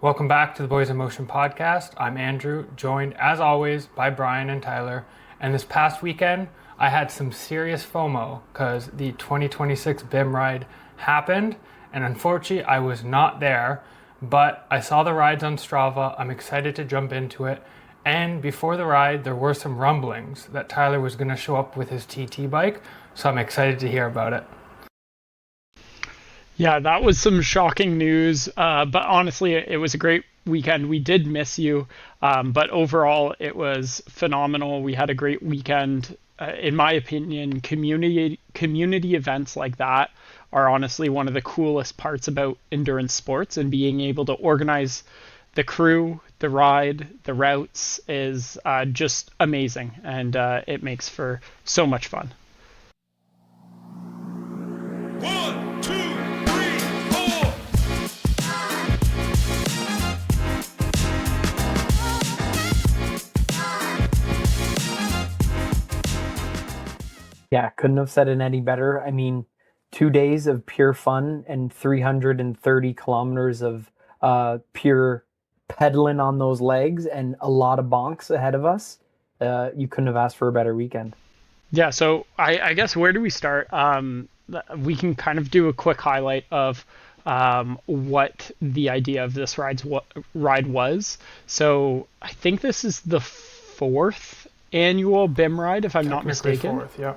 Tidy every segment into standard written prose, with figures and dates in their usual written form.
Welcome back to the Boys in Motion podcast. I'm Andrew, joined as always by Bryan and Tyler. And this past weekend, I had some serious FOMO because the 2026 BIM Ride happened, and unfortunately, I was not there. But I saw the rides on Strava. I'm excited to jump into it. And before the ride, there were some rumblings that Tyler was going to show up with his TT bike, so I'm excited to hear about it. Yeah, that was some shocking news. But honestly, it was a great weekend. We did miss you, but overall, it was phenomenal. We had a great weekend. In my opinion, community events like that are honestly one of the coolest parts about endurance sports, and being able to organize the crew, the ride, the routes is just amazing, and it makes for so much fun. One, two, three, four. Yeah, couldn't have said it any better. I mean, 2 days of pure fun and 330 kilometers of pure pedaling on those legs and a lot of bonks ahead of us. You couldn't have asked for a better weekend. Yeah, so I guess where do we start? We can kind of do a quick highlight of what the idea of this ride was. So I think this is the fourth annual BIM ride, if I'm not Technically mistaken. fourth, yeah.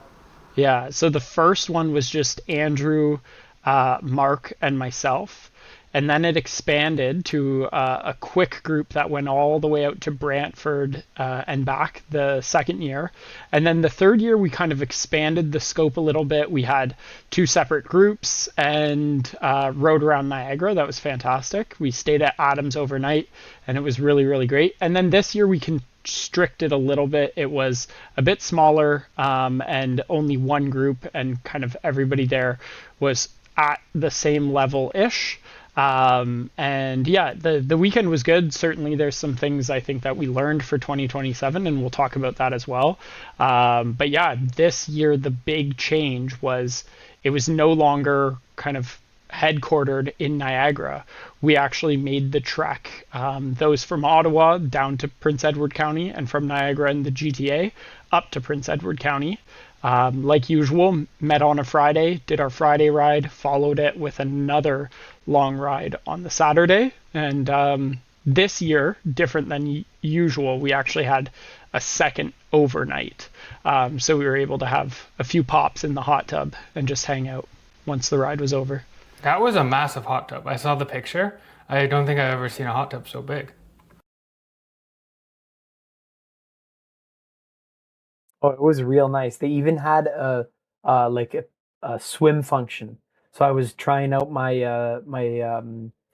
Yeah, so the first one was just Andrew, Mark, and myself. And then it expanded to a quick group that went all the way out to Brantford and back the second year. And then the third year, we kind of expanded the scope a little bit. We had two separate groups and rode around Niagara. That was fantastic. We stayed at Adams overnight, and it was really, really great. And then this year, we constricted a little bit. It was a bit smaller and only one group, and kind of everybody there was at the same level-ish. And yeah, the weekend was good. Certainly there's some things I think that we learned for 2027, and we'll talk about that as well. But yeah, this year the big change was it was no longer kind of headquartered in Niagara. We actually made the trek, those from Ottawa down to Prince Edward County, and from Niagara and the GTA up to Prince Edward County. Like usual, met on a Friday, did our Friday ride, followed it with another long ride on the Saturday. And this year, different than usual, we actually had a second overnight. So we were able to have a few pops in the hot tub and just hang out once the ride was over. That was a massive hot tub. I saw the picture. I don't think I've ever seen a hot tub so big. Oh, it was real nice. They even had a swim function. So I was trying out my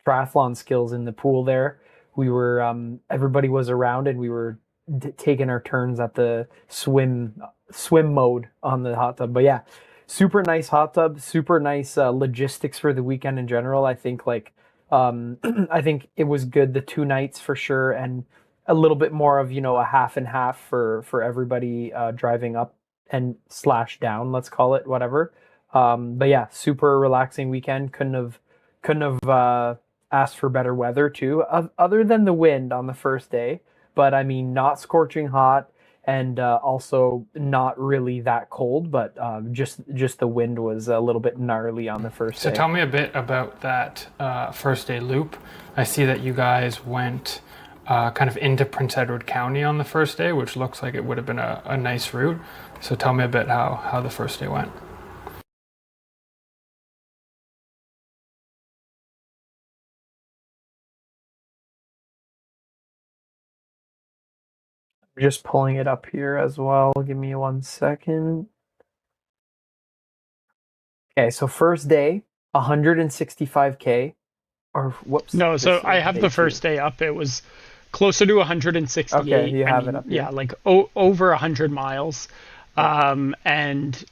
triathlon skills in the pool there. We were everybody was around, and we were taking our turns at the swim mode on the hot tub. But yeah, super nice hot tub, super nice logistics for the weekend in general. I think I think it was good the 2 nights for sure, and a little bit more of a half and half for everybody driving up and slash down, let's call it whatever. But yeah, super relaxing weekend. Couldn't have asked for better weather too, other than the wind on the first day. But I mean, not scorching hot, and also not really that cold. But just the wind was a little bit gnarly on the first So day. tell me a bit about that first day loop. I see that you guys went kind of into Prince Edward County on the first day, which looks like it would have been a nice route. So tell me a bit how the first day went. Just pulling it up here as well. Give me 1 second. Okay, so first day, 165K, or whoops, No, this so I is have day the two. first day up. It was closer to Okay, 168. you I have it mean, up yeah, here. like over 100 miles. Yeah. And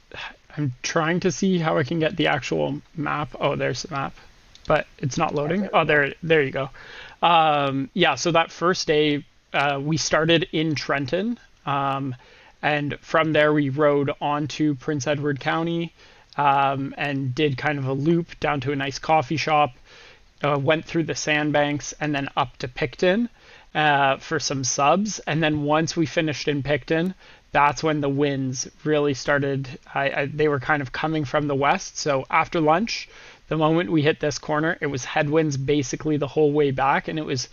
I'm trying to see how I can get the actual map. Oh, there's the map, but it's not Yeah, loading. there we Oh, go. there you go. Yeah, so that first day, we started in Trenton. And from there, we rode on to Prince Edward County, and did kind of a loop down to a nice coffee shop. went through the sandbanks and then up to Picton for some subs. And then once we finished in Picton, that's when the winds really started. They were kind of coming from the west. So after lunch, the moment we hit this corner, it was headwinds basically the whole way back, and it was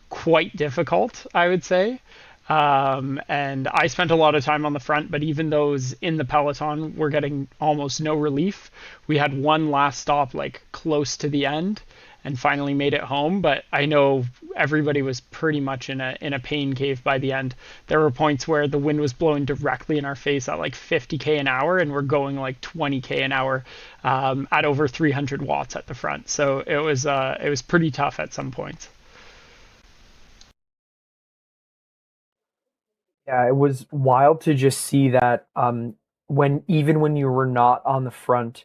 quite difficult, I would say. And I spent a lot of time on the front, but even those in the peloton were getting almost no relief. We had one last stop like close to the end and finally made it home, but I know everybody was pretty much in a pain cave by the end. There were points where the wind was blowing directly in our face at like 50k an hour, and we're going like 20k an hour at over 300 watts at the front. So it was pretty tough at some points. Yeah, it was wild to just see that when you were not on the front,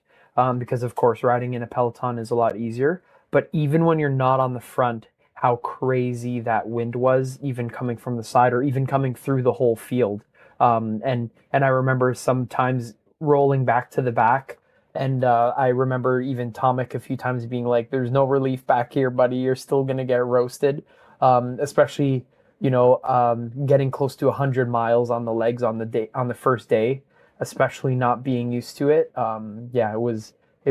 because of course riding in a peloton is a lot easier, but even when you're not on the front, how crazy that wind was, even coming from the side or even coming through the whole field. And I remember sometimes rolling back to the back, and I remember even Tomic a few times being like, "There's no relief back here, buddy. You're still gonna get roasted," especially getting close to 100 miles on the legs on the first day, especially not being used to it. Yeah, it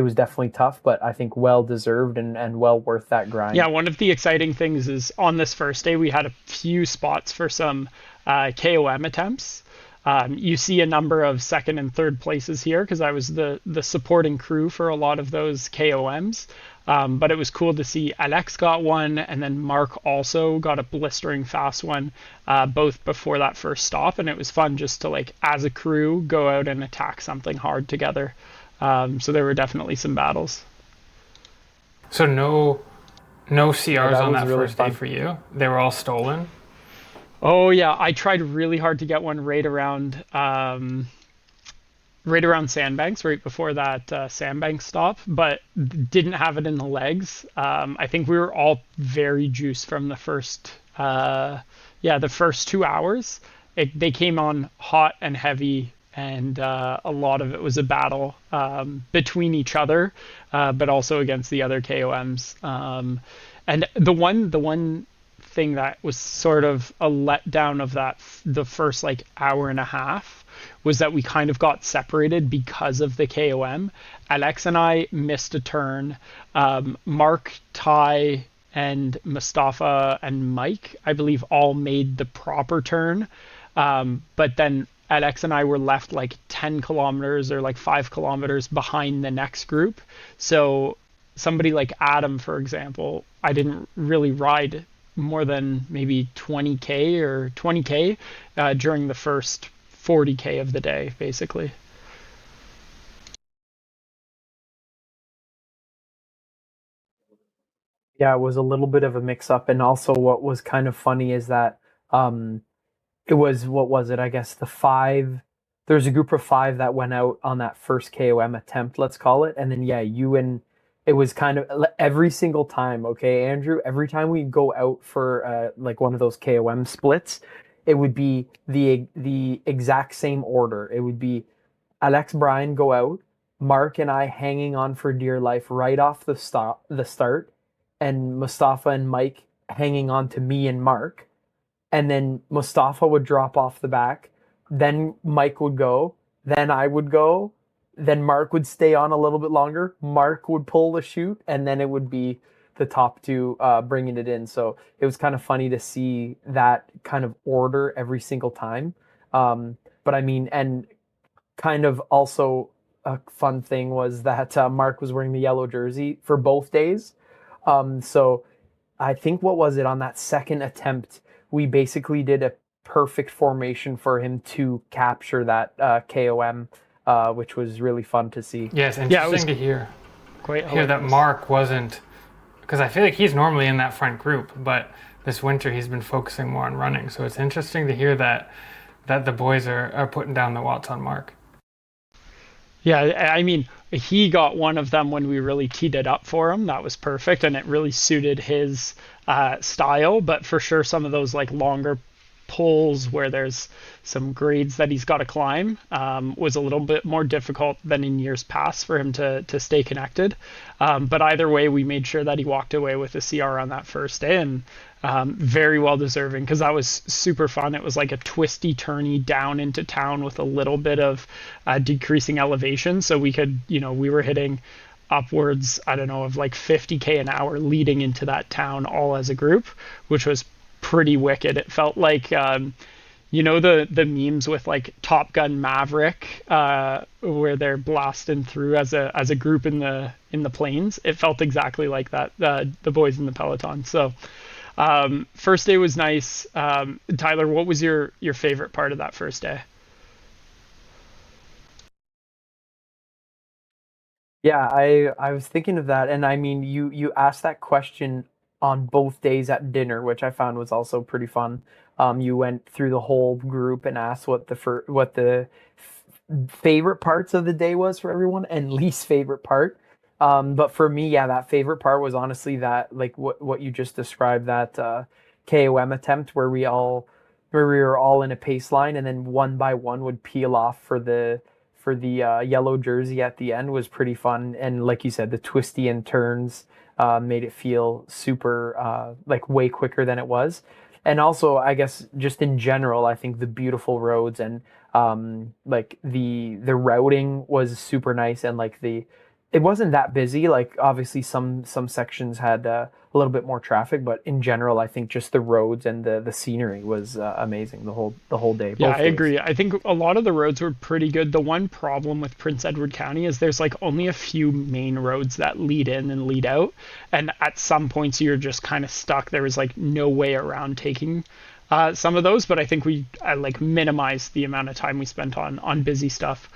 was definitely tough, but I think well deserved and well worth that grind. Yeah, one of the exciting things is on this first day we had a few spots for some KOM attempts. You see a number of second and third places here because I was the supporting crew for a lot of those KOMs. But it was cool to see Alex got one, and then Mark also got a blistering fast one, both before that first stop. And it was fun just to, like, as a crew, go out and attack something hard together. So there were definitely some battles. So no CRs that on was that really first fun. day for you? They were all stolen? Oh yeah, I tried really hard to get one right around Sandbanks, right before that Sandbanks stop, but didn't have it in the legs. I think we were all very juiced from the first 2 hours. They came on hot and heavy, and a lot of it was a battle between each other, but also against the other KOMs. And the one thing that was sort of a letdown of the first like hour and a half was that we kind of got separated because of the KOM. Alex and I missed a turn. Mark, Ty, and Mustafa and Mike, I believe, all made the proper turn. But then Alex and I were left like 10 kilometers or like 5 kilometers behind the next group. So somebody like Adam, for example, I didn't really ride more than maybe 20k during the first 40k of the day, basically. Yeah, it was a little bit of a mix up, and also what was kind of funny is that um, it was, what was it? I guess the five. There's a group of five that went out on that first KOM attempt, let's call it, and then yeah, you and it was kind of every single time. Okay, Andrew, every time we go out for like one of those KOM splits, it would be the exact same order. It would be Alex, Bryan go out, Mark and I hanging on for dear life right off the start, and Mustafa and Mike hanging on to me and Mark, and then Mustafa would drop off the back, then Mike would go, then I would go, then Mark would stay on a little bit longer, Mark would pull the chute, and then it would be the top two bringing it in. So it was kind of funny to see that kind of order every single time. But I mean, and kind of also a fun thing was that Mark was wearing the yellow jersey for both days. So I think, what was it, on that second attempt, we basically did a perfect formation for him to capture that KOM, which was really fun to see. Yes, Yeah, it was interesting to hear quite that hilarious. Mark wasn't, because I feel like he's normally in that front group, but this winter he's been focusing more on running. So it's interesting to hear that the boys are putting down the watts on Mark. Yeah, I mean, he got one of them when we really teed it up for him. That was perfect, and it really suited his style. But for sure, some of those like longer pulls where there's some grades that he's got to climb, was a little bit more difficult than in years past for him to stay connected. But either way, we made sure that he walked away with a CR on that first day, and very well deserving, because that was super fun. It was like a twisty turny down into town with a little bit of decreasing elevation, so we could, we were hitting upwards, I don't know, of like 50k an hour leading into that town all as a group, which was pretty wicked. It felt like the memes with like Top Gun Maverick, where they're blasting through as a group in the planes. It felt exactly like that, the boys in the peloton. So first day was nice. Tyler, what was your favorite part of that first day? Yeah, I was thinking of that, and I mean, you asked that question on both days at dinner, which I found was also pretty fun. You went through the whole group and asked what the favorite parts of the day was for everyone and least favorite part. But for me, yeah, that favorite part was honestly that, like what you just described, that KOM attempt where we were all in a pace line, and then one by one would peel off for the yellow jersey at the end was pretty fun. And like you said, the twisty and turns made it feel super like way quicker than it was. And also, I guess just in general, I think the beautiful roads and like the routing was super nice, and like it wasn't that busy. Like obviously some sections had a little bit more traffic, but in general, I think just the roads and the scenery was amazing the whole day. Yeah, Both I days. agree. I think a lot of the roads were pretty good. The one problem with Prince Edward County is there's like only a few main roads that lead in and lead out. And at some points you're just kind of stuck. There was like no way around taking some of those, but I think we like minimized the amount of time we spent on busy stuff.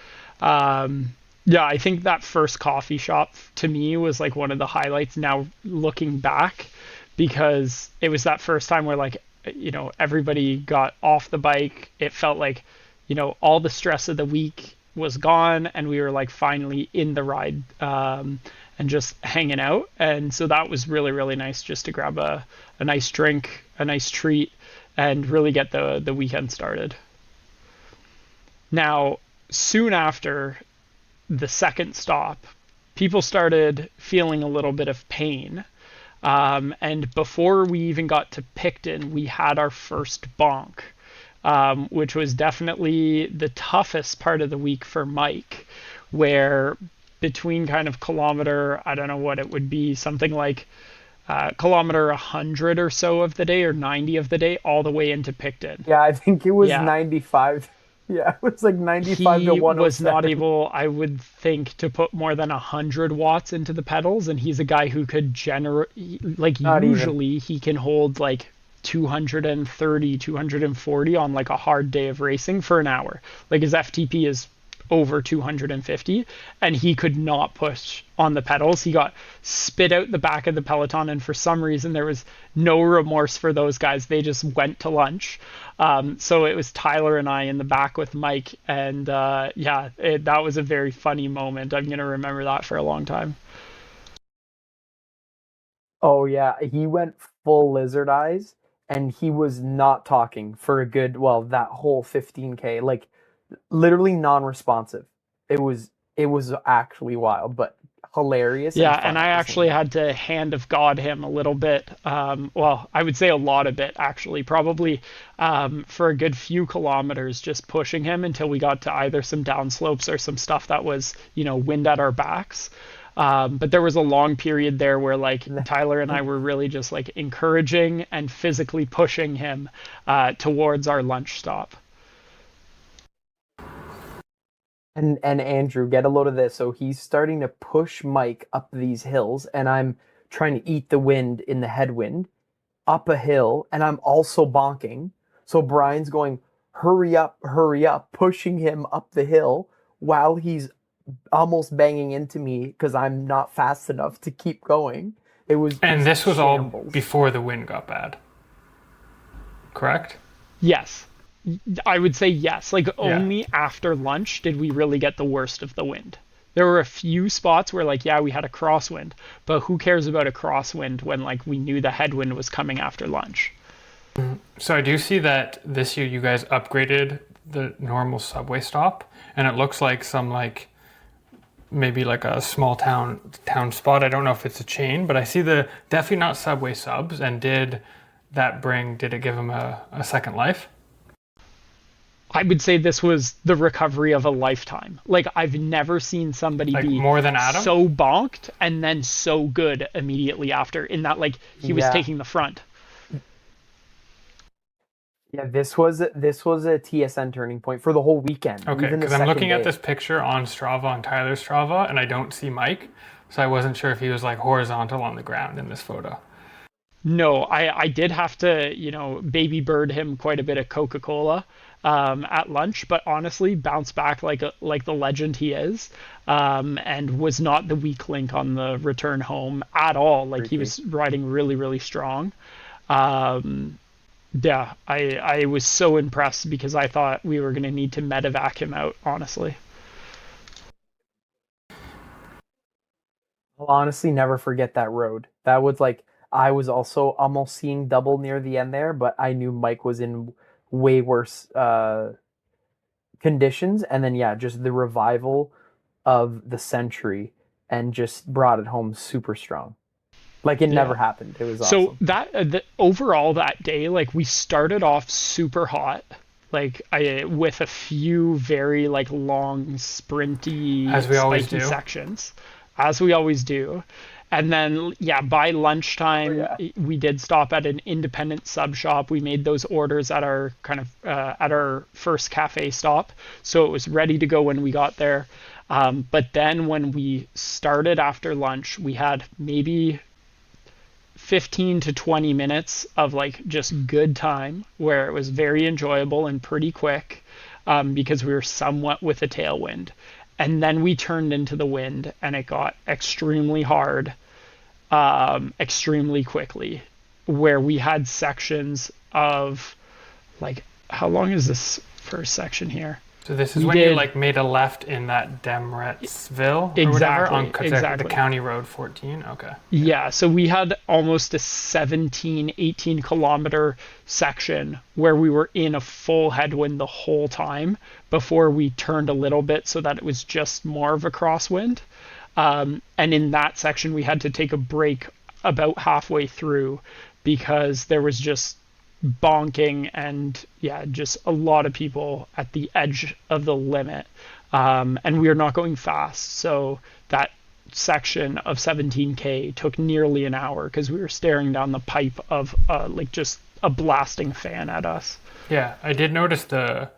Yeah, I think that first coffee shop to me was like one of the highlights now looking back, because it was that first time where like everybody got off the bike. It felt like all the stress of the week was gone, and we were like finally in the ride, and just hanging out. And so that was really really nice, just to grab a nice drink, a nice treat, and really get the weekend started. Now, soon after the second stop, people started feeling a little bit of pain. And before we even got to Picton, we had our first bonk, which was definitely the toughest part of the week for Mike, where between kind of kilometer, I don't know what it would be, something like kilometer 100 or so of the day, or 90 of the day, all the way into Picton. Yeah, I think it was Yeah, 95. Yeah, it was like 95 to he was not 107. able, I would think, to put more than 100 watts into the pedals, and he's a guy who could generate, like, Not even. usually he can hold like 230, 240 on like a hard day of racing for an hour. Like his FTP is over 250, and he could not push on the pedals. He got spit out the back of the peloton, and for some reason there was no remorse for those guys. They just went to lunch. So it was Tyler and I in the back with Mike, and that was a very funny moment. I'm gonna remember that for a long time. Oh yeah, he went full lizard eyes, and he was not talking for a good, well, that whole 15K, like literally non-responsive. It was actually wild, but hilarious Yeah, and and fun I at the same actually time. had to hand of God him a little bit. Well, I would say a lot of it, actually, probably for a good few kilometers, just pushing him until we got to either some downslopes or some stuff that was, wind at our backs. But there was a long period there where like Tyler and I were really just like encouraging and physically pushing him towards our lunch stop. And Andrew, get a load of this. So he's starting to push Mike up these hills, and I'm trying to eat the wind in the headwind up a hill, and I'm also bonking. So Brian's going, hurry up, pushing him up the hill while he's almost banging into me because I'm not fast enough to keep going. It was And just this was all shambles. before the wind got bad, correct? Yes, I would say yes. Like Yeah. only after lunch did we really get the worst of the wind. There were a few spots where like, yeah, we had a crosswind, but who cares about a crosswind when like we knew the headwind was coming after lunch? So I do see that this year you guys upgraded the normal subway stop, and it looks like some like maybe like a small town spot. I don't know if it's a chain, but I see the definitely not Subway subs. And did it give them a second life? I would say this was the recovery of a lifetime. Like, I've never seen somebody Like be more than Adam? so bonked and then so good immediately after, in that, like, he was Yeah. taking the front. Yeah, this was a TSN turning point for the whole weekend. Okay, even the because I'm looking second at day. this picture on Strava, on Tyler's Strava, and I don't see Mike. So I wasn't sure if he was like horizontal on the ground in this photo. No, I did have to, baby bird him quite a bit of Coca-Cola at lunch, but honestly, bounced back like the legend he is, and was not the weak link on the return home at all. Like, he was riding really, really strong. Yeah, I was so impressed because I thought we were going to need to medevac him out, honestly. I'll honestly never forget that road. That was like I was also almost seeing double near the end there, but I knew Mike was in way worse conditions. And then yeah, just the revival of the century and just brought it home super strong. Like it never Yeah. happened. It was So awesome. overall that day, like, we started off super hot, like, with a few very like long, sprinty, As we always spiky do. sections, as we always do. And then, yeah, by lunchtime, Oh, yeah. we did stop at an independent sub shop. We made those orders at our at our first cafe stop, so it was ready to go when we got there. But then when we started after lunch, we had maybe 15 to 20 minutes of like just good time where it was very enjoyable and pretty quick, because we were somewhat with a tailwind. And then we turned into the wind and it got extremely hard, extremely quickly, where we had sections of like, how long is this first section here? So this is We when you did- like made a left in that Demrettsville or whatever Exactly, on the exactly. County Road 14. Okay. Yeah, so we had almost a 17, 18 kilometer section where we were in a full headwind the whole time before we turned a little bit so that it was just more of a crosswind. And in that section, we had to take a break about halfway through because there was just bonking and, yeah, just a lot of people at the edge of the limit. And we were not going fast. So that section of 17K took nearly an hour because we were staring down the pipe of like just a blasting fan at us. Yeah, I did notice the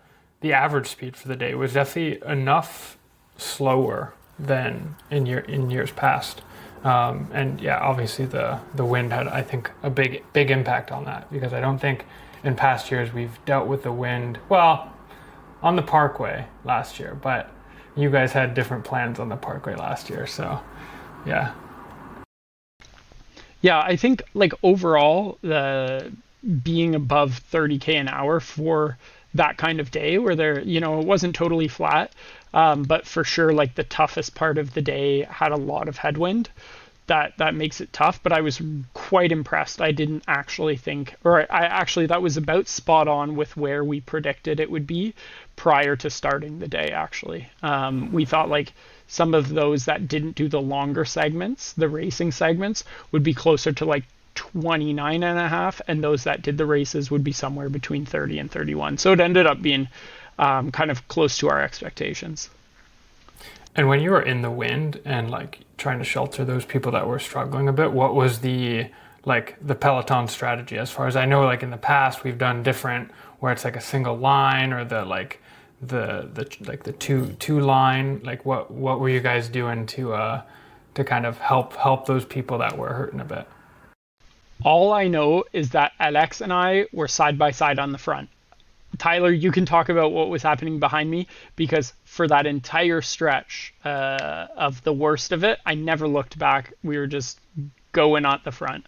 average speed for the day was definitely enough slower than in years past. And yeah, obviously the wind had, I think, a big impact on that, because I don't think in past years we've dealt with the wind well on the Parkway last year, but you guys had different plans on the Parkway last year, so yeah. Yeah, I think like overall, the being above 30K an hour for that kind of day where it wasn't totally flat, but for sure, like, the toughest part of the day had a lot of headwind. That makes it tough, but I was quite impressed. I didn't actually think, or I actually, that was about spot on with where we predicted it would be prior to starting the day, actually. We thought like some of those that didn't do the longer segments, the racing segments, would be closer to like 29 and a half, and those that did the races would be somewhere between 30 and 31. So it ended up being kind of close to our expectations. And when you were in the wind and like trying to shelter those people that were struggling a bit, what was the Peloton strategy? As far as I know, like in the past we've done different, where it's like a single line or the two line. Like what were you guys doing to kind of help those people that were hurting a bit? All I know is that Alex and I were side by side on the front. Tyler, you can talk about what was happening behind me, because for that entire stretch of the worst of it, I never looked back. We were just going at the front.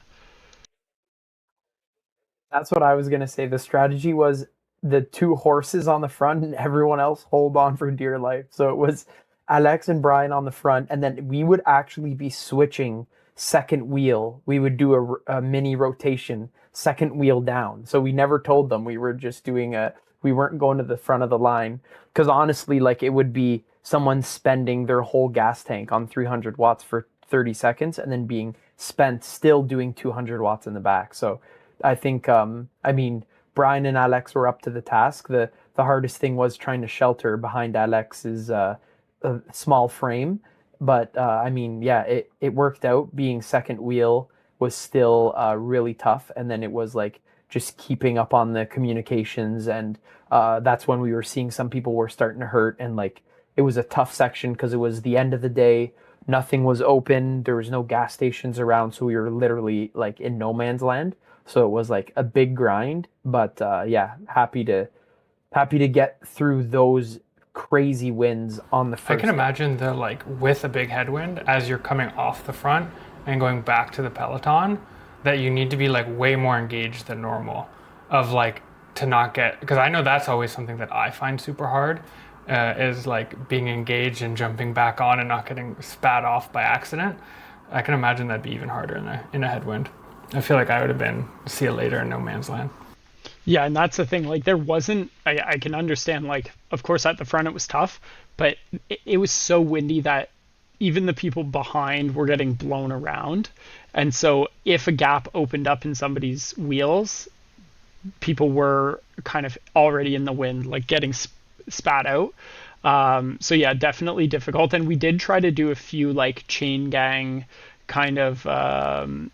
That's what I was gonna say. The strategy was the two horses on the front and everyone else hold on for dear life. So it was Alex and Bryan on the front, and then we would actually be switching second wheel. We would do a mini rotation, second wheel down. So we never told them. We were just doing we weren't going to the front of the line. Because honestly, like it would be someone spending their whole gas tank on 300 watts for 30 seconds and then being spent still doing 200 watts in the back. So I think, I mean, Bryan and Alex were up to the task. The hardest thing was trying to shelter behind Alex's small frame. But I mean, yeah, it worked out. Being second wheel was still really tough. And then it was like just keeping up on the communications. And that's when we were seeing some people were starting to hurt. And like it was a tough section because it was the end of the day. Nothing was open. There was no gas stations around. So we were literally like in no man's land. So it was like a big grind. But yeah, happy to get through those crazy winds on the first. I can imagine the like with a big headwind as you're coming off the front and going back to the peloton, that you need to be like way more engaged than normal, of like to not get, because I know that's always something that I find super hard, is like being engaged and jumping back on and not getting spat off by accident. I can imagine that'd be even harder in a headwind. I feel like I would have been see you later in no man's land. Yeah, and that's the thing. Like, there wasn't. I can understand. Like, of course, at the front it was tough, but it was so windy that even the people behind were getting blown around. And so, if a gap opened up in somebody's wheels, people were kind of already in the wind, like getting spat out. So yeah, definitely difficult. And we did try to do a few like chain gang kind of peloton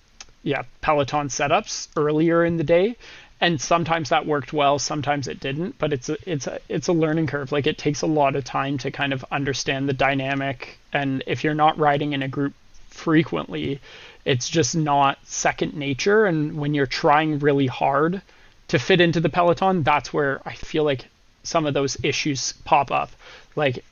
setups earlier in the day, and sometimes that worked well, sometimes it didn't. But it's a learning curve. Like, it takes a lot of time to kind of understand the dynamic, and if you're not riding in a group frequently, it's just not second nature. And when you're trying really hard to fit into the peloton, that's where I feel like some of those issues pop up. Like,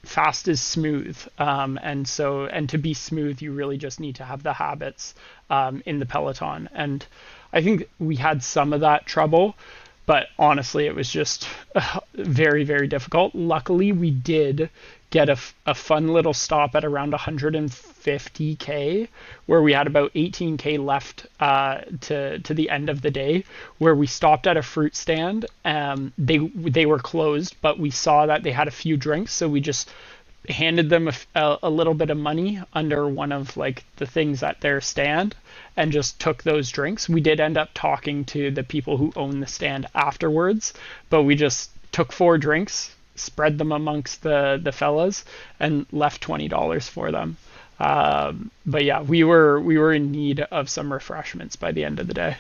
fast is smooth, and to be smooth, you really just need to have the habits in the peloton. And I think we had some of that trouble, but honestly, it was just very, very difficult. Luckily, we did get a fun little stop at around 150k, where we had about 18k left to the end of the day, where we stopped at a fruit stand. They were closed, but we saw that they had a few drinks, so we just handed them a little bit of money under one of like the things at their stand and just took those drinks. We did end up talking to the people who own the stand afterwards, but we just took 4 drinks, spread them amongst the fellas, and left $20 for them. But yeah, we were in need of some refreshments by the end of the day.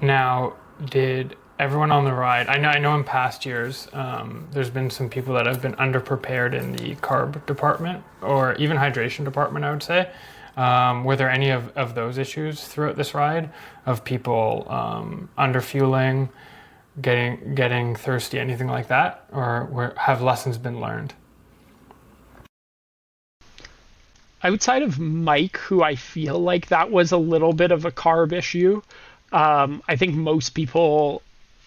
Now, did everyone on the ride, I know in past years, there's been some people that have been underprepared in the carb department, or even hydration department, I would say. Were there any of those issues throughout this ride, of people underfueling, getting thirsty, anything like that? Or have lessons been learned? Outside of Mike, who I feel like that was a little bit of a carb issue, I think most people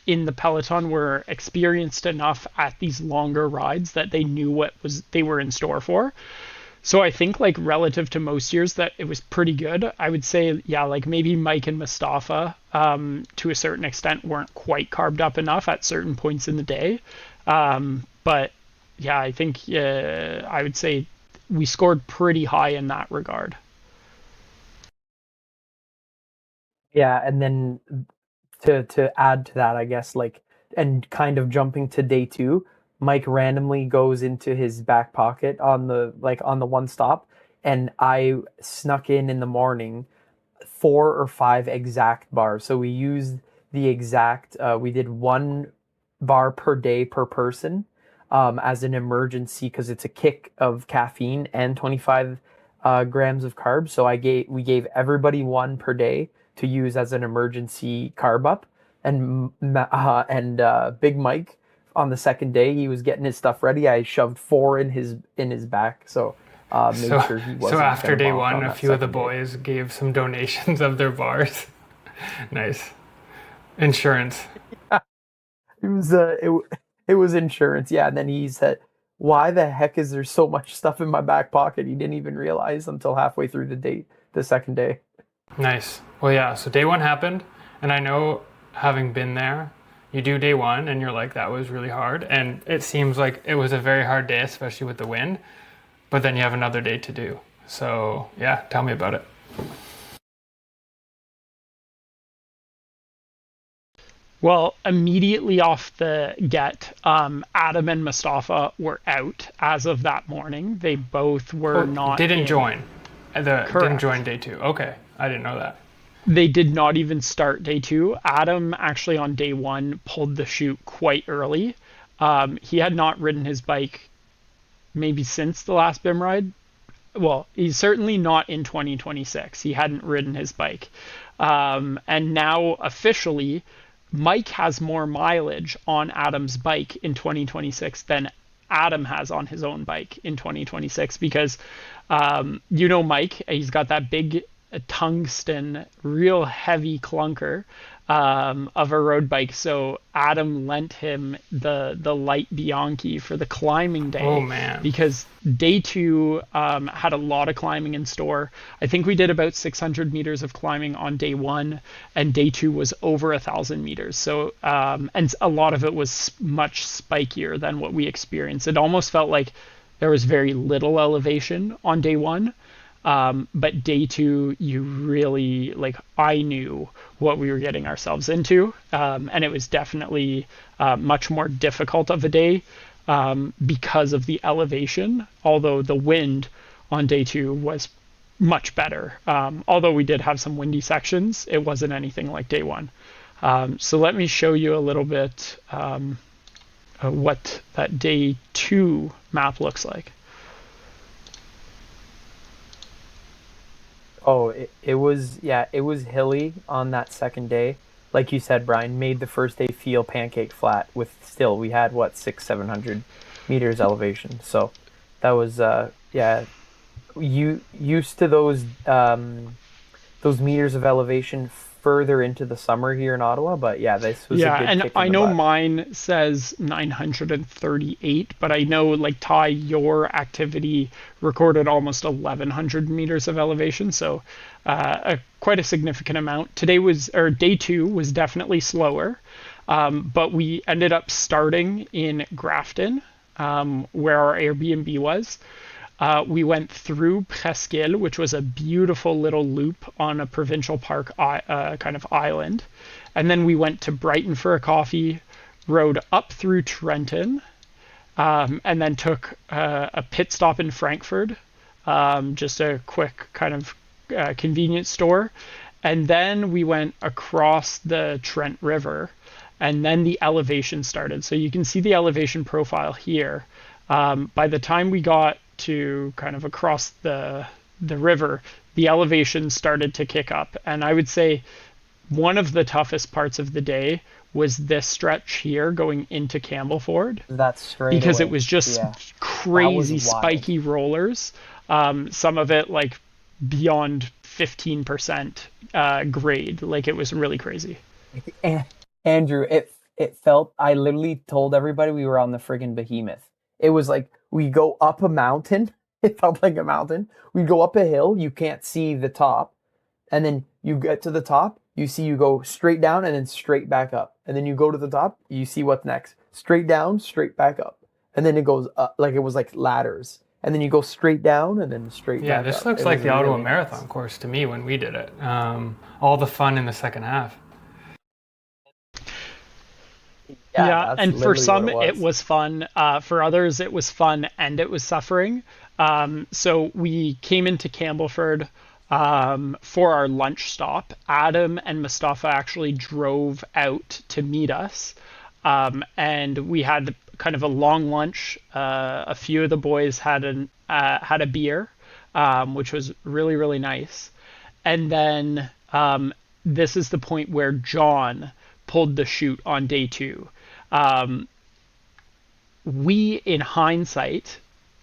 in the peloton were experienced enough at these longer rides that they knew what they were in store for. So I think, like, relative to most years, that it was pretty good. I would say, yeah, like maybe Mike and Mustafa, to a certain extent, weren't quite carved up enough at certain points in the day. But yeah, I think I would say we scored pretty high in that regard. Yeah, and then to add to that, I guess, like, and kind of jumping to day 2, Mike randomly goes into his back pocket on the one stop, and I snuck in the morning 4 or 5 exact bars. So we used the exact we did 1 bar per day per person, as an emergency, because it's a kick of caffeine and 25 grams of carbs. So we gave everybody 1 per day to use as an emergency carb up. And Big Mike, on the second day, he was getting his stuff ready. I shoved 4 in his back, so made sure he wasn't. So after day 1, on a few of the boys gave some donations of their bars. Nice. Insurance. It was insurance, yeah. And then he said, why the heck is there so much stuff in my back pocket? He didn't even realize until halfway through the second day. Nice. Well, yeah. So day one happened, and I know having been there, you do day one, and you're like, that was really hard, and it seems like it was a very hard day, especially with the wind. But then you have another day to do. So yeah, tell me about it. Well, immediately off the get, Adam and Mustafa were out as of that morning. They both were not didn't in. join. Didn't Correct. join day two. Okay, I didn't know that. They did not even start day two. Adam actually on day one pulled the chute quite early. He had not ridden his bike maybe since the last BIM ride. Well, he's certainly not in 2026. He hadn't ridden his bike. And now officially, Mike has more mileage on Adam's bike in 2026 than Adam has on his own bike in 2026 because, Mike, he's got that big tungsten, real heavy clunker of a road bike. So Adam lent him the light Bianchi for the climbing day. Oh man! Because day two had a lot of climbing in store. I think we did about 600 meters of climbing on day one, and day two was over 1,000 meters. So and a lot of it was much spikier than what we experienced. It almost felt like there was very little elevation on day one. But day two, you really, I knew what we were getting ourselves into. And it was definitely much more difficult of a day because of the elevation, although the wind on day two was much better. Although we did have some windy sections, it wasn't anything like day one. So let me show you a little bit what that day two map looks like. Oh, it was hilly on that second day. Like you said, Brian, made the first day feel pancake flat with still we had what 700 meters elevation. So that was you used to those meters of elevation further into the summer here in Ottawa, but yeah, this was a good and kick in I the know butt. mine says 938, but I know like Ty, your activity recorded almost 1,100 meters of elevation, so quite a significant amount. Day two was definitely slower, but we ended up starting in Grafton, where our Airbnb was. We went through Presqu'île, which was a beautiful little loop on a provincial park kind of island. And then we went to Brighton for a coffee, rode up through Trenton, and then took a pit stop in Frankfurt, just a quick kind of convenience store. And then we went across the Trent River, and then the elevation started. So you can see the elevation profile here. By the time we got to kind of across the river, the elevation started to kick up. And I would say one of the toughest parts of the day was this stretch here going into Campbellford That's straight because away. it was just Yeah, crazy wild. spiky rollers. Some of it like beyond 15% grade. Like it was really crazy. Andrew, it felt I literally told everybody we were on the friggin' behemoth. It was like we go up a mountain. It felt like a mountain. We go up a hill, you can't see the top, and then you get to the top, you go straight down and then straight back up. And then you go to the top, you see what's next. Straight down, straight back up. And then it goes up like it was like ladders. And then you go straight down and then straight Yeah, back this up. looks It like was the Ottawa really Marathon nice. course to me when we did it. All the fun in the second half. Yeah, That's and for literally what some it it was. was fun. For others, it was fun and it was suffering. So we came into Campbellford for our lunch stop. Adam and Mustafa actually drove out to meet us, and we had kind of a long lunch. A few of the boys had a beer, which was really really nice. And then this is the point where John pulled the chute on day two. Um, we, in hindsight,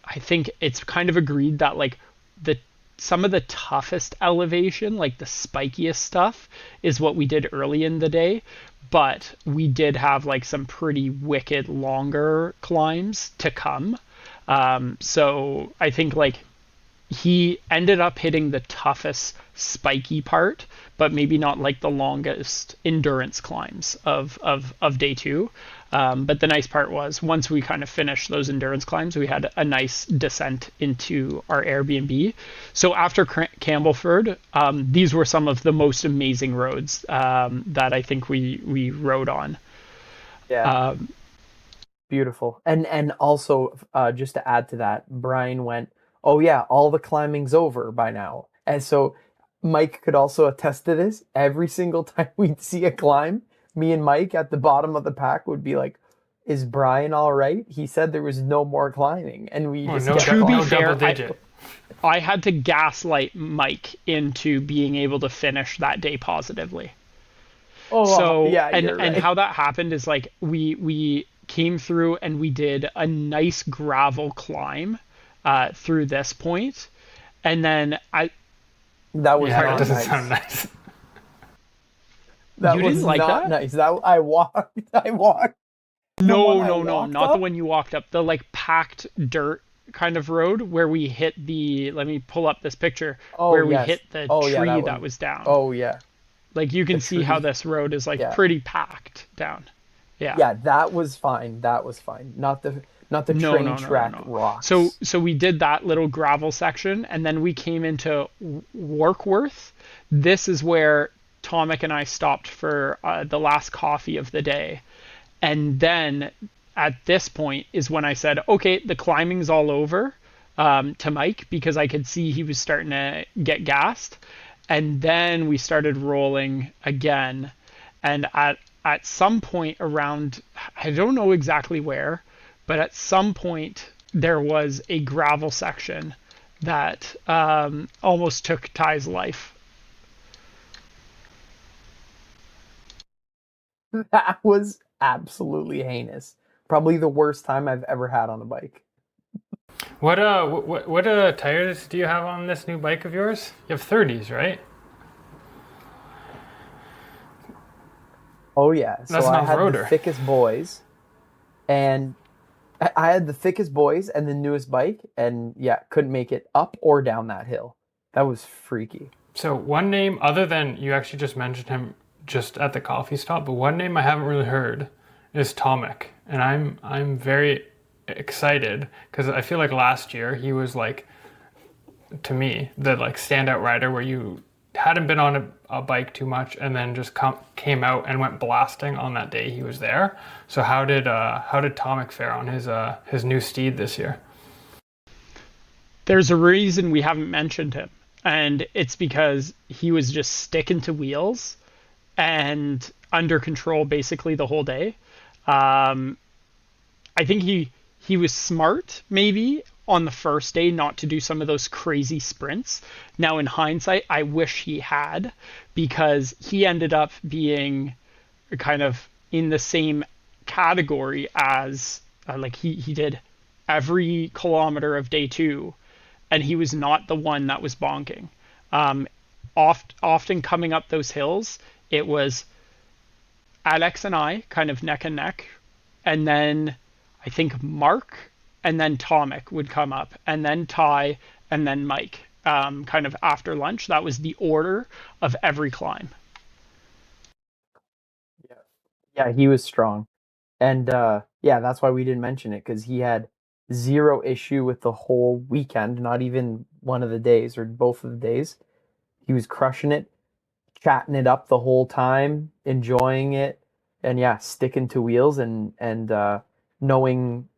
I think it's kind of agreed that like the some of the toughest elevation, like the spikiest stuff, is what we did early in the day. But we did have like some pretty wicked longer climbs to come. So I think like he ended up hitting the toughest spiky part, but maybe not like the longest endurance climbs of day two. But the nice part was once we kind of finished those endurance climbs, we had a nice descent into our Airbnb. So after Campbellford, these were some of the most amazing roads that I think we rode on. Yeah. Beautiful. And also, just to add to that, Brian went, "Oh yeah, all the climbing's over by now." And so Mike could also attest to this. Every single time we'd see a climb, me and Mike at the bottom of the pack would be like, "Is Brian all right? He said there was no more climbing," and we Oh, just no, kept To be no going. double fair, digit. I had to gaslight Mike into being able to finish that day positively. Oh So yeah, and you're and right. how that happened is like we came through and we did a nice gravel climb through this point, and then I That was Yeah, that not pardon, doesn't sound nice. nice. That you didn't was like not that? nice. That I walked. I walked. The one No, I no, no, walked not the up. one you walked up. The like packed dirt kind of road where we hit the. Let me pull up this picture Oh where we yes. hit the Oh yeah, tree that that one. was down. Oh yeah, Like you the can see how tree. this road is like Yeah. pretty packed down. Yeah. Yeah, that was fine. That was fine. Not the No, train no, no, no, track no. So rocks. so we did that little gravel section and then we came into Warkworth. This is where Tomic and I stopped for the last coffee of the day. And then at this point is when I said, okay, the climbing's all over to Mike because I could see he was starting to get gassed. And then we started rolling again. And at some point around, I don't know exactly where, but at some point there was a gravel section that almost took Ty's life. That was absolutely heinous. Probably the worst time I've ever had on a bike. What tires do you have on this new bike of yours? You have 30s, right? Oh yeah. So That's an I had the off-roader. thickest boys, and I had the thickest boys and the newest bike, and yeah, couldn't make it up or down that hill. That was freaky. So one name other than you actually just mentioned him just at the coffee stop, but one name I haven't really heard is Tomic, and I'm very excited because I feel like last year he was like to me the like standout rider where you hadn't been on a bike too much and then just came out and went blasting on that day he was there. So how did Tomic fare on his new steed this year? There's a reason we haven't mentioned him, and it's because he was just sticking to wheels and under control basically the whole day. Um, I think he was smart maybe on the first day not to do some of those crazy sprints. Now in hindsight, I wish he had because he ended up being kind of in the same category as like he did every kilometer of day two, and he was not the one that was bonking. Um, often coming up those hills, it was Alex and I kind of neck and neck, and then I think Mark and then Tomic would come up, and then Ty and then Mike. Kind of after lunch, that was the order of every climb. Yeah. Yeah, he was strong. And yeah, that's why we didn't mention it because he had zero issue with the whole weekend, not even one of the days or both of the days. He was crushing it, chatting it up the whole time, enjoying it, and yeah, sticking to wheels and knowing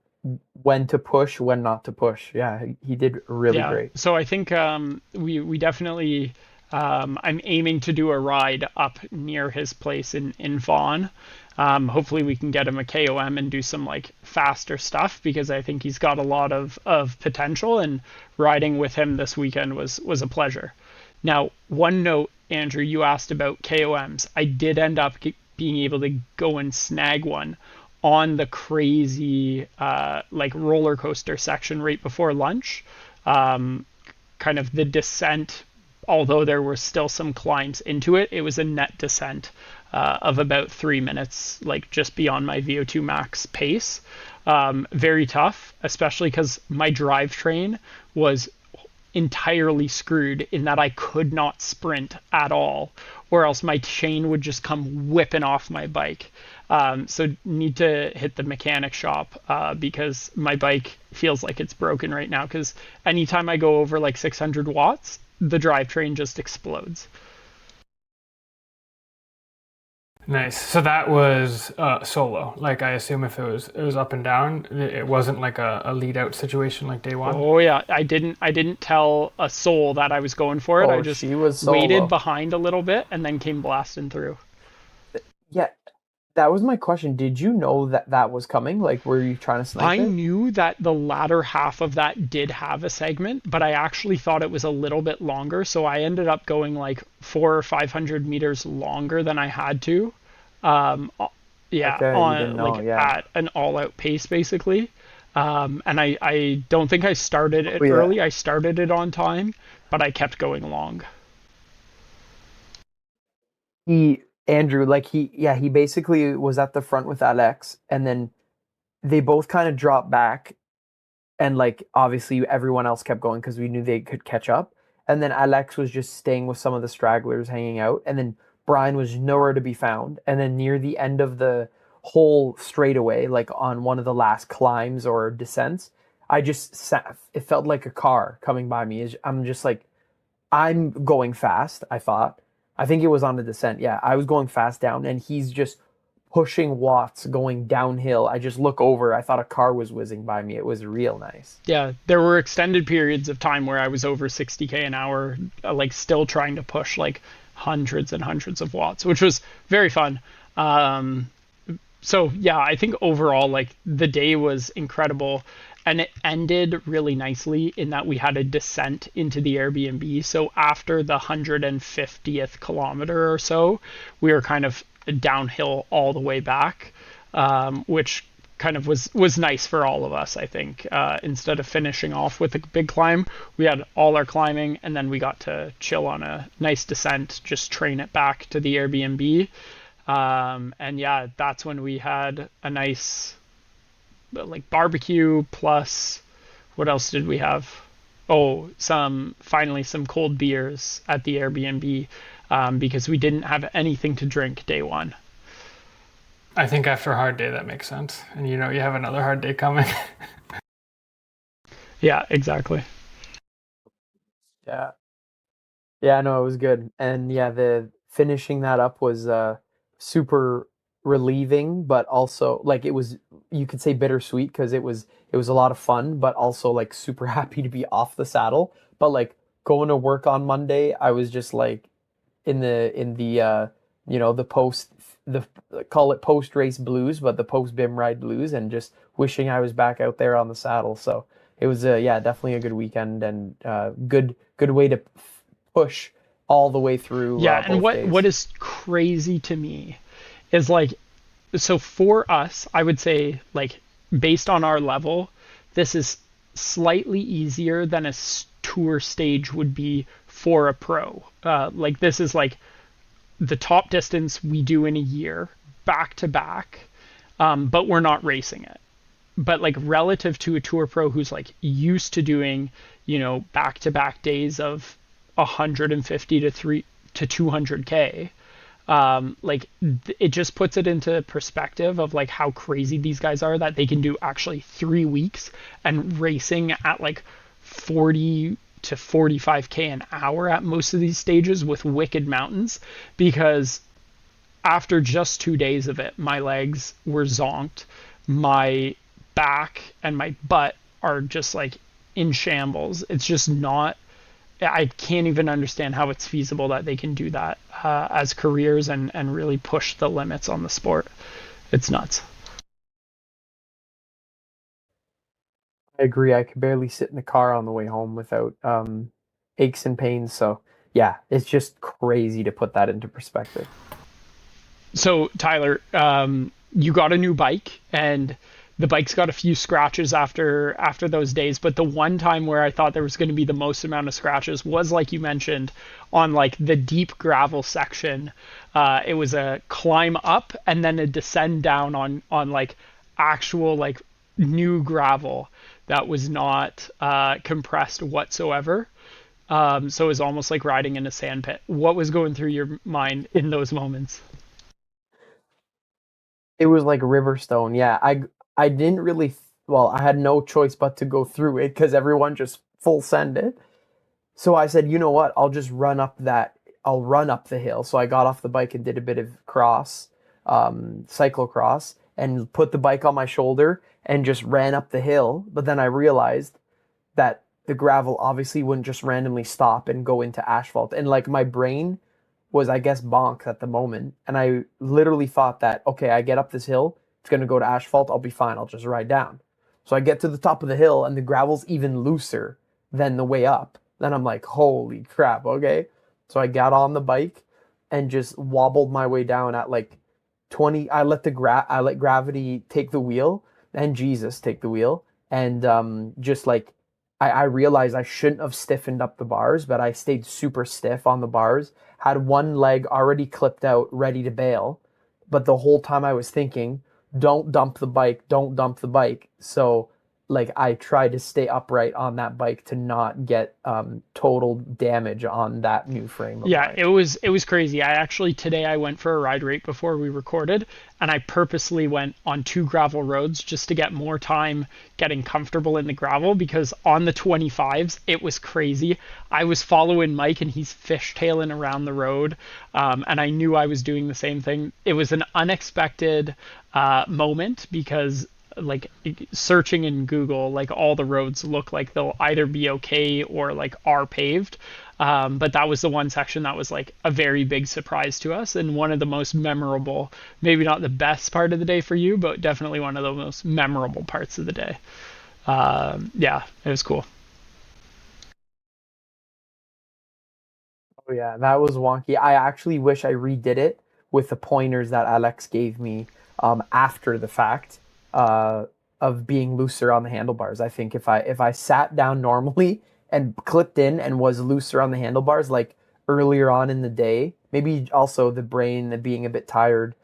when to push, when not to push. Yeah, he did really Yeah, great. so I think we definitely I'm aiming to do a ride up near his place in Vaughan. Hopefully we can get him a KOM and do some like faster stuff because I think he's got a lot of potential and riding with him this weekend was a pleasure. Now, one note, Andrew, you asked about KOMs. I did end up being able to go and snag one on the crazy like roller coaster section right before lunch. Um, Kind of the descent although there were still some climbs into it, it was a net descent of about 3 minutes, like just beyond my VO2 max pace. Very tough, especially because my drivetrain was entirely screwed in that I could not sprint at all, or else my chain would just come whipping off my bike. So need to hit the mechanic shop because my bike feels like it's broken right now. Because anytime I go over like 600 watts, the drivetrain just explodes. Nice. So that was solo. Like I assume if it was up and down, it wasn't like a lead out situation like day one. Oh yeah, I didn't tell a soul that I was going for it. I Oh, just she was waited solo. behind a little bit and then came blasting through. Yeah, that was my question. Did you know that that was coming? Like, were you trying to I snipe it? knew that the latter half of that did have a segment, but I actually thought it was a little bit longer, so I ended up going like 400 or 500 meters longer than I had to. Yeah, Okay, you didn't on know. like Yeah. at an all-out pace basically. And I don't think I started Oh it yeah. early. I started it on time, but I kept going long. He Andrew, like he basically was at the front with Alex, and then they both kind of dropped back, and like obviously everyone else kept going because we knew they could catch up. And then Alex was just staying with some of the stragglers hanging out, and then Bryan was nowhere to be found. And then near the end of the whole straightaway, like on one of the last climbs or descents, I just sat. It felt like a car coming by me. I'm just like, I'm going fast, I thought. I think it was on the descent. Yeah, I was going fast down, and he's just pushing watts going downhill. I just look over. I thought a car was whizzing by me. It was real nice. Yeah, there were extended periods of time where I was over 60k an hour, like still trying to push like hundreds and hundreds of watts, which was very fun. Um, so yeah, I think overall, like the day was incredible, and it ended really nicely in that we had a descent into the Airbnb. So after the 150th kilometer or so, we were kind of downhill all the way back, which kind of was nice for all of us. I think instead of finishing off with a big climb, we had all our climbing, and then we got to chill on a nice descent, just train it back to the Airbnb. And yeah, that's when we had a nice like barbecue plus what else did we have? Oh, some cold beers at the Airbnb because we didn't have anything to drink day one. I think after a hard day that makes sense. And you know you have another hard day coming. Yeah, exactly. Yeah. Yeah, no, it was good. And yeah, the finishing that up was super relieving, but also like it was, you could say bittersweet because it was a lot of fun, but also like super happy to be off the saddle. But like going to work on Monday, I was just like in the the post, the call it post race blues, but the post BIM ride blues, and just wishing I was back out there on the saddle. So it was yeah, definitely a good weekend, and good way to push all the way through Yeah, and both what days. is crazy to me is like, so for us, I would say like based on our level, this is slightly easier than a tour stage would be for a pro. Like this is like the top distance we do in a year back to back, but we're not racing it. But like relative to a tour pro who's like used to doing, back to back days of 150 to 200k, like it just puts it into perspective of like how crazy these guys are that they can do actually 3 weeks and racing at like 40 to 45k an hour at most of these stages with wicked mountains. Because after just 2 days of it, my legs were zonked, my back and my butt are just like in shambles. It's just not, I can't even understand how it's feasible that they can do that as careers and really push the limits on the sport. It's nuts. I agree. I could barely sit in the car on the way home without aches and pains. So yeah, it's just crazy to put that into perspective. So, Tyler, you got a new bike, and the bike's got a few scratches after those days, but the one time where I thought there was going to be the most amount of scratches was, like you mentioned, on like the deep gravel section. It was a climb up and then a descend down on like actual like new gravel that was not compressed whatsoever. So it was almost like riding in a sand pit. What was going through your mind in those moments? It was like Riverstone. Yeah, I didn't really. Well, I had no choice but to go through it because everyone just full send it. So I said, you know what? I'll just run up that. I'll run up the hill. So I got off the bike and did a bit of cyclocross, and put the bike on my shoulder and just ran up the hill. But then I realized that the gravel obviously wouldn't just randomly stop and go into asphalt. And like my brain was, I guess, bonk at the moment. And I literally thought that, okay, I get up this hill, it's going to go to asphalt, I'll be fine, I'll just ride down. So I get to the top of the hill and the gravel's even looser than the way up. Then I'm like, holy crap, okay. So I got on the bike and just wobbled my way down at like 20. I let gravity take the wheel and Jesus take the wheel. And just like, I realized I shouldn't have stiffened up the bars, but I stayed super stiff on the bars, had one leg already clipped out, ready to bail. But the whole time I was thinking, don't dump the bike, don't dump the bike. So like I tried to stay upright on that bike to not get total damage on that new frame of Yeah, mine. it was crazy. Today I went for a ride right before we recorded, and I purposely went on two gravel roads just to get more time getting comfortable in the gravel, because on the 25s it was crazy. I was following Mike and he's fishtailing around the road, and I knew I was doing the same thing. It was an unexpected moment because like searching in Google, like all the roads look like they'll either be okay or like are paved. But that was the one section that was like a very big surprise to us, and one of the most memorable, maybe not the best part of the day for you, but definitely one of the most memorable parts of the day. Yeah, it was cool. Oh yeah, that was wonky. I actually wish I redid it with the pointers that Alex gave me after the fact uh, of being looser on the handlebars. I think if I sat down normally and clipped in and was looser on the handlebars like earlier on in the day, maybe also the brain being a bit tired,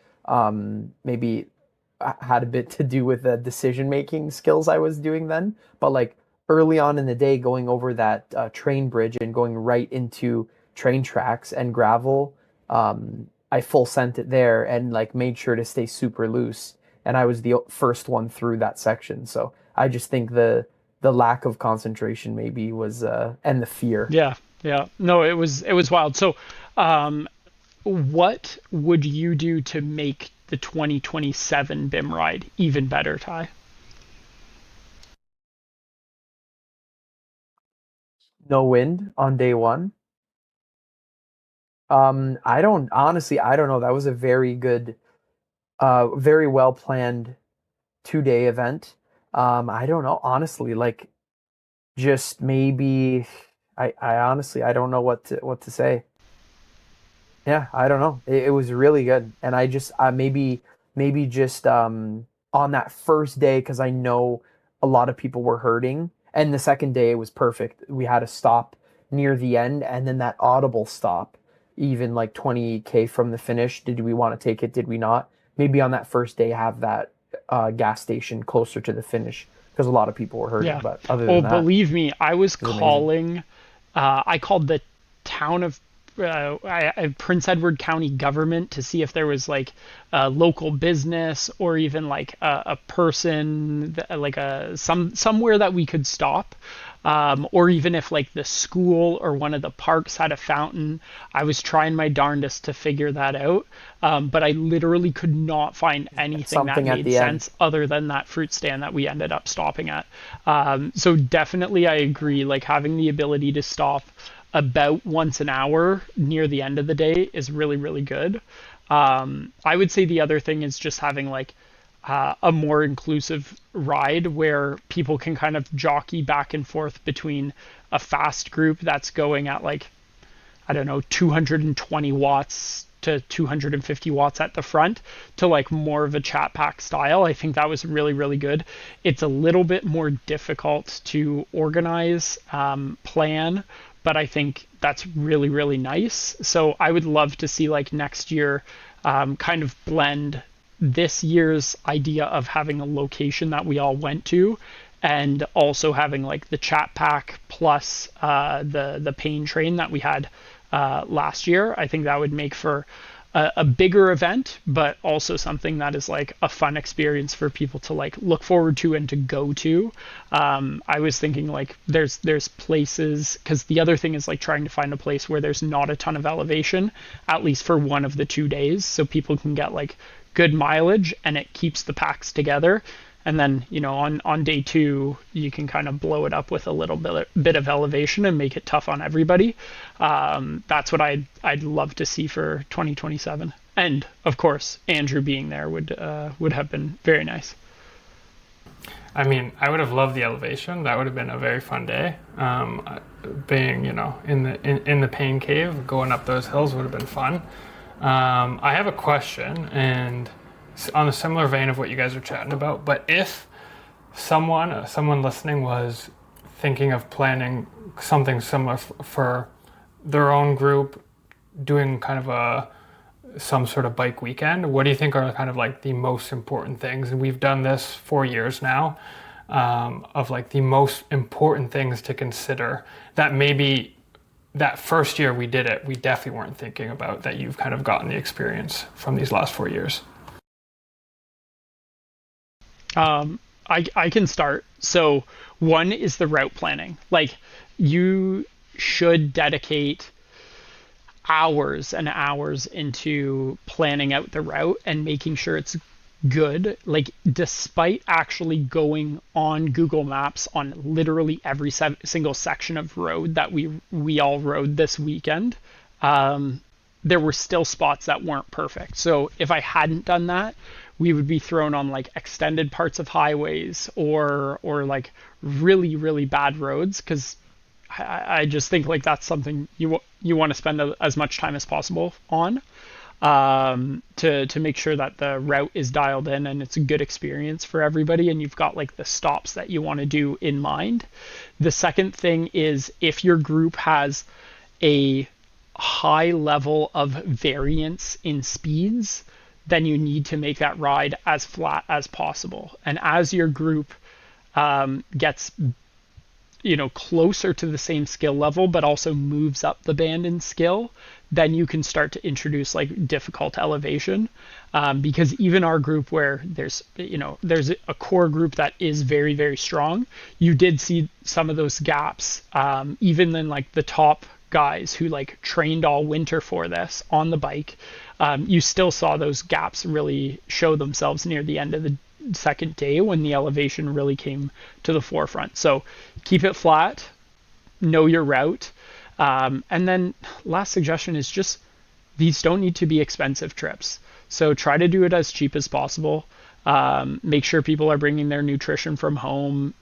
maybe had a bit to do with the decision making skills I was doing then. But like early on in the day, going over that train bridge and going right into train tracks and gravel, I full sent it there and like made sure to stay super loose. And I was the first one through that section. So I just think the lack of concentration maybe was and the fear. Yeah, yeah. No, it was wild. So, um, what would you do to make the 2027 BIM ride even better, Ty? No wind on day one. I don't honestly, I don't know. That was a very good, very well planned 2 day event. I don't know, honestly, like just maybe I honestly I don't know what to say. Yeah, I don't know. It was really good. And I just maybe just on that first day because I know a lot of people were hurting. And the second day it was perfect. We had a stop near the end and then that audible stop, even like 20K from the finish. Did we want to take it? Did we not? Maybe on that first day have that gas station closer to the finish because a lot of people were hurting. Yeah. But other Oh, than that, it believe me, I was was amazing. calling. I called the town of Prince Edward County government to see if there was like a local business or even like a person like somewhere that we could stop, or even if like the school or one of the parks had a fountain. I was trying my darndest to figure that out, but I literally could not find anything that Something at made the end. sense other than that fruit stand that we ended up stopping at. So definitely, I agree. Like having the ability to stop about once an hour near the end of the day is really, really good. I would say the other thing is just having like a more inclusive ride where people can kind of jockey back and forth between a fast group that's going at like, I don't know, 220 watts to 250 watts at the front to like more of a chat pack style. I think that was really, really good. It's a little bit more difficult to organize, plan, but I think that's really, really nice. So I would love to see like next year kind of blend this year's idea of having a location that we all went to, and also having like the chat pack plus the pain train that we had last year. I think that would make for a bigger event, but also something that is like a fun experience for people to like look forward to and to go to. I was thinking like there's places, because the other thing is like trying to find a place where there's not a ton of elevation, at least for one of the 2 days, so people can get like good mileage and it keeps the packs together. And then, you know, on day 2, you can kind of blow it up with a little bit of elevation and make it tough on everybody. That's what I'd love to see for 2027. And of course, Andrew being there would have been very nice. I mean, I would have loved the elevation. That would have been a very fun day. Being, you know, in the pain cave, going up those hills would have been fun. I have a question, and on a similar vein of what you guys are chatting about, but if someone listening was thinking of planning something similar for their own group, doing kind of some sort of bike weekend, what do you think are kind of like the most important things? And we've done this for years now, of like the most important things to consider that maybe that first year we did it, we definitely weren't thinking about, that you've kind of gotten the experience from these last 4 years. I can start. So one is the route planning. Like, you should dedicate hours and hours into planning out the route and making sure it's good. Like, despite actually going on Google Maps on literally every single section of road that we all rode this weekend, there were still spots that weren't perfect. So if I hadn't done that, we would be thrown on like extended parts of highways or like really, really bad roads, because I just think like that's something you want to spend as much time as possible on, to make sure that the route is dialed in and it's a good experience for everybody, and you've got like the stops that you want to do in mind. The second thing is, if your group has a high level of variance in speeds, then you need to make that ride as flat as possible. And as your group gets, you know, closer to the same skill level, but also moves up the band in skill, then you can start to introduce like difficult elevation. Because even our group, where there's a core group that is very, very strong, you did see some of those gaps, even in like the top guys who like trained all winter for this on the bike. You still saw those gaps really show themselves near the end of the second day, when the elevation really came to the forefront. So keep it flat, know your route. And then last suggestion is just, these don't need to be expensive trips. So try to do it as cheap as possible. Make sure people are bringing their nutrition from home,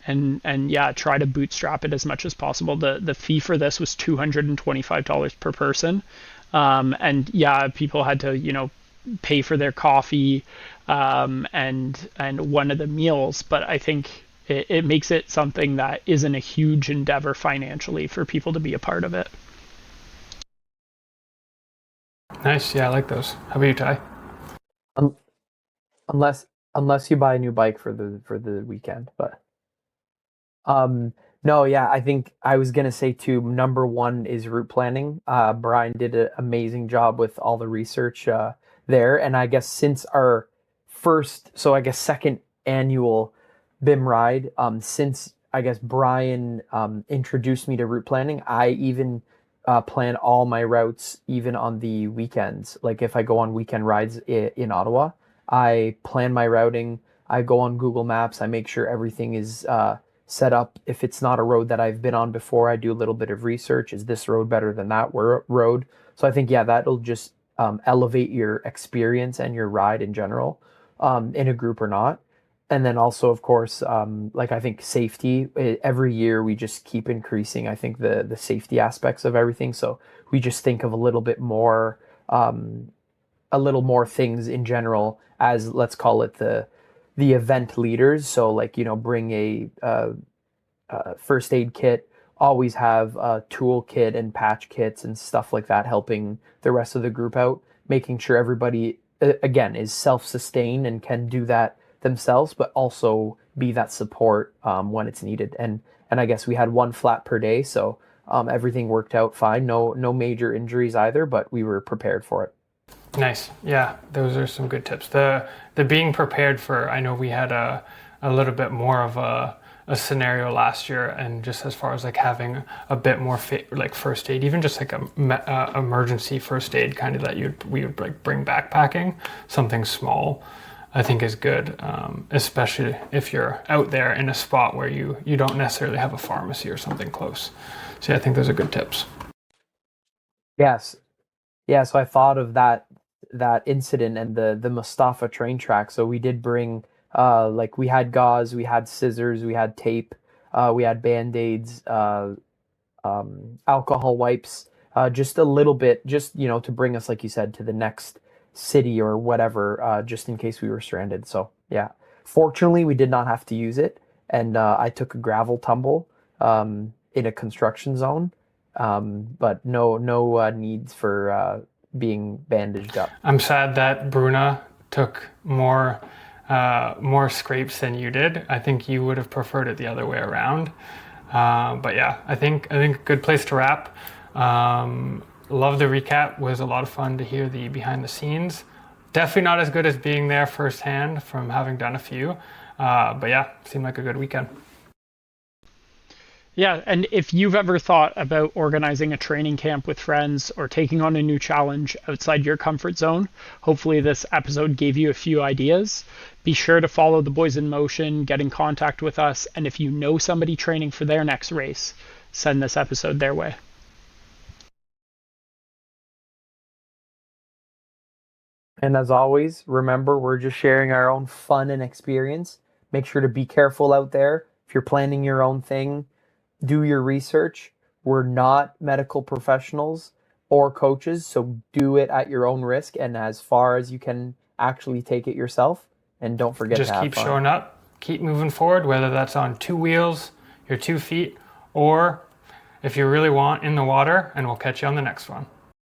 and yeah, try to bootstrap it as much as possible. The fee for this was $225 per person. And yeah, people had to, you know, pay for their coffee, and one of the meals, but I think it makes it something that isn't a huge endeavor financially for people to be a part of it. Nice. Yeah, I like those. How about you, Ty? Unless you buy a new bike for the weekend, but no, yeah, I think I was gonna say too, number one is route planning. Bryan did an amazing job with all the research there, and I guess since our second annual BIM Ride, since I guess Bryan introduced me to route planning, I even plan all my routes even on the weekends. Like if I go on weekend rides in Ottawa, I plan my routing. I go on Google Maps. I make sure everything is set up. If it's not a road that I've been on before, I do a little bit of research. Is this road better than that road? So I think, yeah, that'll just elevate your experience and your ride in general, in a group or not. And then also, of course, like I think safety, every year we just keep increasing, I think, the safety aspects of everything. So we just think of a little bit more a little more things in general as, let's call it, the event leaders. So like, bring a first aid kit, always have a tool kit and patch kits and stuff like that, helping the rest of the group out, making sure everybody, again, is self-sustained and can do that themselves, but also be that support when it's needed. And I guess we had one flat per day, so everything worked out fine. No major injuries either, but we were prepared for it. Nice. Yeah, those are some good tips. The being prepared for, I know we had a little bit more of a scenario last year, and just as far as like having a bit more like first aid, even just like a emergency first aid kind of that we would like bring backpacking, something small, I think is good, especially if you're out there in a spot where you don't necessarily have a pharmacy or something close. So yeah, I think those are good tips. Yes. Yeah, so I thought of that incident and the Mustafa train track. So we did bring like we had gauze, we had scissors, we had tape, we had band-aids, alcohol wipes, just a little bit, just to bring us, like you said, to the next city or whatever, just in case we were stranded. So yeah, fortunately we did not have to use it, and I took a gravel tumble in a construction zone, but no needs for being bandaged up. I'm sad that Bruna took more scrapes than you did. I think you would have preferred it the other way around. But yeah, I think a good place to wrap. Love the recap. Was a lot of fun to hear the behind the scenes. Definitely not as good as being there firsthand from having done a few. But yeah, seemed like a good weekend. Yeah, and if you've ever thought about organizing a training camp with friends or taking on a new challenge outside your comfort zone, hopefully this episode gave you a few ideas. Be sure to follow the Boys in Motion, get in contact with us, and if you know somebody training for their next race, send this episode their way. And as always, remember, we're just sharing our own fun and experience. Make sure to be careful out there. If you're planning your own thing, do your research. We're not medical professionals or coaches, so do it at your own risk and as far as you can actually take it yourself. And don't forget just to have keep fun. Showing up, keep moving forward, whether that's on 2 wheels, your 2 feet, or if you really want, in the water, and we'll catch you on the next one.